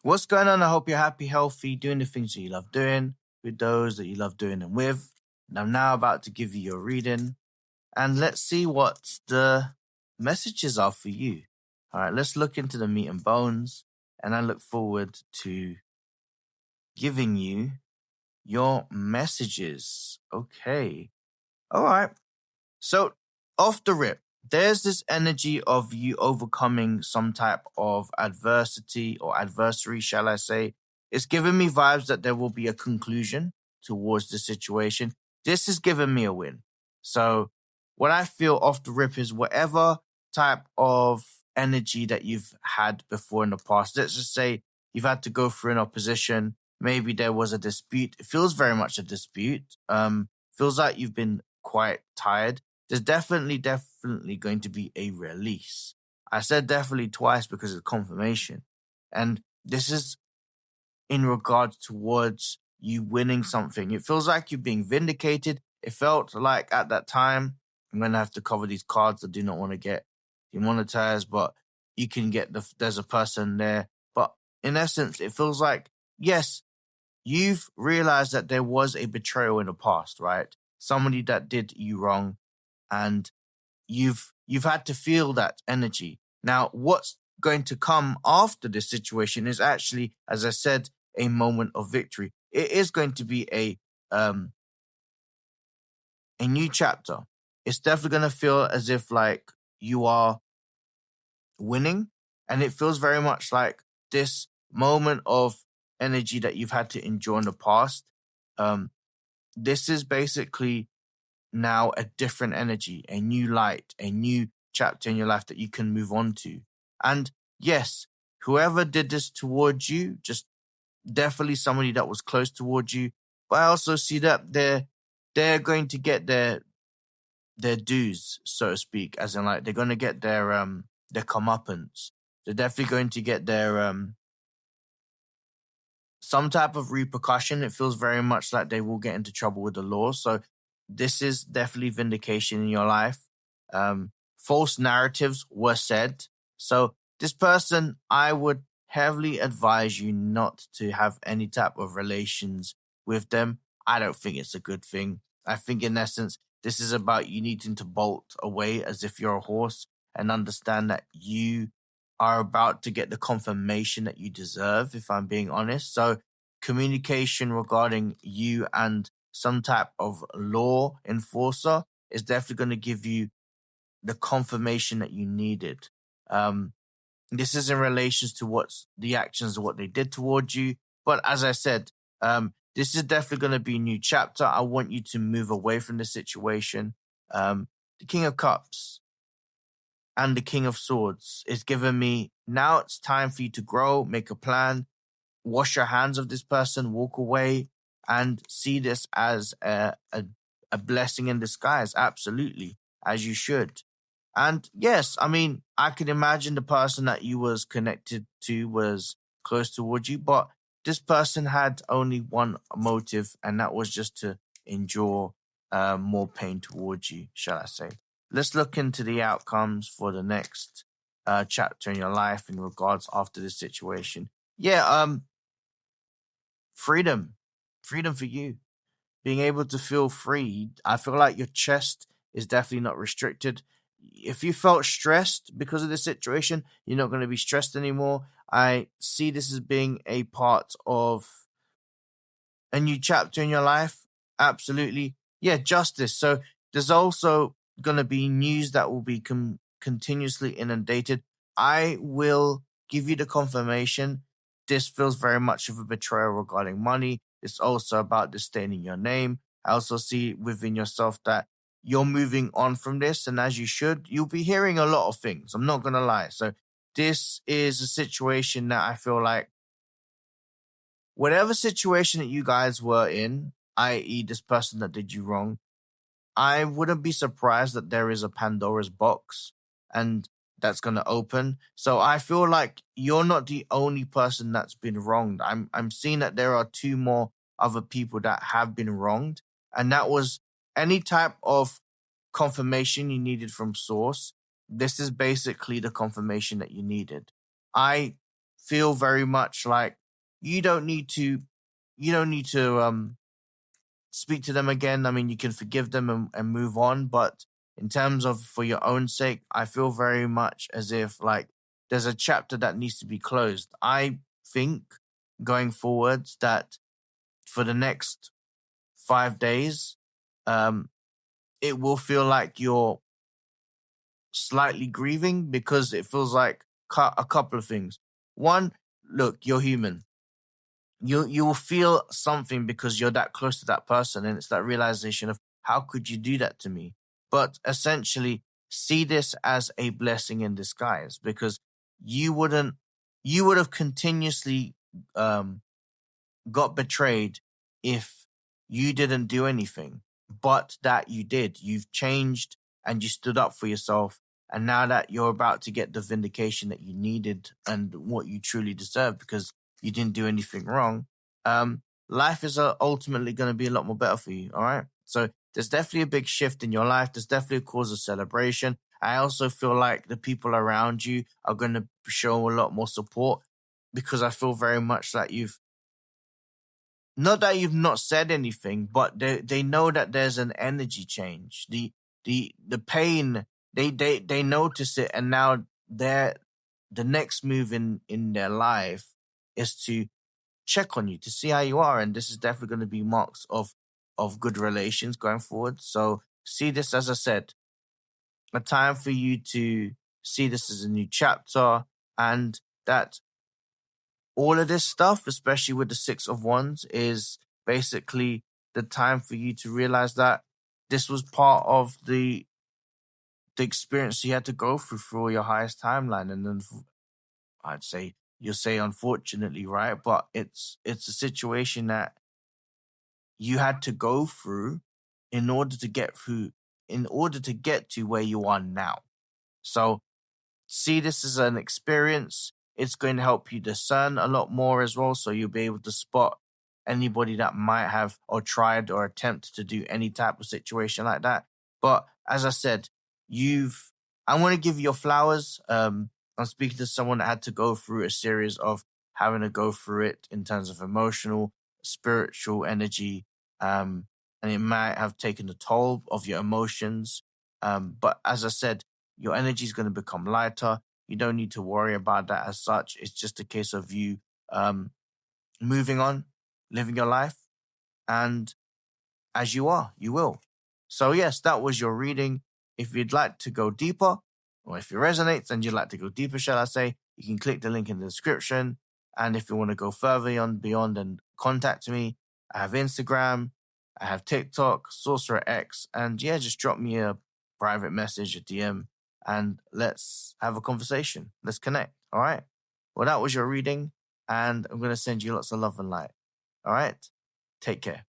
What's going on? I hope you're happy, healthy, doing the things that you love doing with those that you love doing them with. And I'm now about to give you your reading, and let's see what the messages are for you. All right, let's look into the meat and bones, and I look forward to giving you your messages. Okay. All right. So, off the rip, there's this energy of you overcoming some type of adversity or adversary, shall I say. It's giving me vibes that there will be a conclusion towards the situation. This is giving me a win. So, what I feel off the rip is whatever type of energy that you've had before in the past. Let's just say you've had to go through an opposition. Maybe there was a dispute. It feels very much a dispute. Feels like you've been quite tired. There's definitely going to be a release. I said definitely twice because it's confirmation. And this is in regards towards you winning something. It feels like you're being vindicated. It felt like at that time, I'm going to have to cover these cards. I do not want to get demonetized, but you can get there's a person there. But in essence, it feels like, yes, you've realized that there was a betrayal in the past, right? Somebody that did you wrong, and you've had to feel that energy. Now, what's going to come after this situation is actually, as I said, a moment of victory. It is going to be a new chapter. It's definitely going to feel as if like you are winning, and it feels very much like this moment of energy that you've had to endure in the past. This is basically now a different energy, a new light, a new chapter in your life that you can move on to. And yes, whoever did this towards you, just definitely somebody that was close towards you. But I also see that they're going to get their dues, so to speak, as in like they're going to get their comeuppance. They're definitely going to get their some type of repercussion. It feels very much like they will get into trouble with the law. So this is definitely vindication in your life. False narratives were said. So this person, I would heavily advise you not to have any type of relations with them. I don't think it's a good thing. I think in essence, this is about you needing to bolt away as if you're a horse and understand that you are about to get the confirmation that you deserve, if I'm being honest. So communication regarding you and some type of law enforcer is definitely going to give you the confirmation that you needed. This is in relations to what's the actions of what they did towards you. But as I said, this is definitely going to be a new chapter. I want you to move away from the situation. The King of Cups and the King of Swords is giving me now it's time for you to grow, make a plan, wash your hands of this person, walk away, and see this as a blessing in disguise. Absolutely, as you should. And yes, I mean, I can imagine the person that you was connected to was close towards you, but this person had only one motive, and that was just to endure more pain towards you, shall I say. Let's look into the outcomes for the next chapter in your life in regards after this situation. Yeah, freedom, freedom for you, being able to feel free. I feel like your chest is definitely not restricted. If you felt stressed because of the situation, you're not going to be stressed anymore. I see this as being a part of a new chapter in your life. Absolutely. Yeah, justice. So there's also going to be news that will be continuously inundated. I will give you the confirmation. This feels very much of a betrayal regarding money. It's also about disdaining your name. I also see within yourself that you're moving on from this, and as you should, you'll be hearing a lot of things. I'm not going to lie. So this is a situation that I feel like whatever situation that you guys were in, i.e., this person that did you wrong, I wouldn't be surprised that there is a Pandora's box and that's going to open. So I feel like you're not the only person that's been wronged. I'm seeing that there are two more other people that have been wronged, and that was any type of confirmation you needed from source. This is basically the confirmation that you needed. I feel very much like you don't need to speak to them again. I mean, you can forgive them and move on, but in terms of for your own sake, I feel very much as if like there's a chapter that needs to be closed. I think going forwards that for the next 5 days, um, it will feel like you're slightly grieving because it feels like a couple of things. One, look, you're human. You will feel something because you're that close to that person, and it's that realization of how could you do that to me? But essentially, see this as a blessing in disguise because you wouldn't you would have continuously um got betrayed if you didn't do anything, but that you did. You've changed and you stood up for yourself. And now that you're about to get the vindication that you needed and what you truly deserve because you didn't do anything wrong, life is ultimately going to be a lot more better for you. All right. So there's definitely a big shift in your life. There's definitely a cause of celebration. I also feel like the people around you are going to show a lot more support because I feel very much that you've not that you've not said anything, but they know that there's an energy change. The pain they notice it, and now the next move in their life is to check on you to see how you are, and this is definitely going to be marks of good relations going forward. So see this as I said, a time for you to see this as a new chapter, and that all of this stuff, especially with the Six of Wands, is basically the time for you to realize that this was part of the experience you had to go through your highest timeline. And then I'd say you'll say unfortunately, right? But it's a situation that you had to go through in order to get through, in order to get to where you are now. So see this as an experience. It's going to help you discern a lot more as well. So you'll be able to spot anybody that might have or tried or attempted to do any type of situation like that. But as I said, I want to give you your flowers. I'm speaking to someone that had to go through a series of having to go through it in terms of emotional, spiritual energy. And it might have taken a toll of your emotions. But as I said, your energy is going to become lighter. You don't need to worry about that as such. It's just a case of you um, moving on, living your life, and as you are, you will. So, yes, that was your reading. If you'd like to go deeper, or if it resonates and you'd like to go deeper, shall I say, you can click the link in the description. And if you want to go further on beyond and contact me, I have Instagram, I have TikTok, Sorcerer X, and yeah, just drop me a private message, a DM, and let's have a conversation. Let's connect. All right. Well, that was your reading, and I'm going to send you lots of love and light. All right. Take care.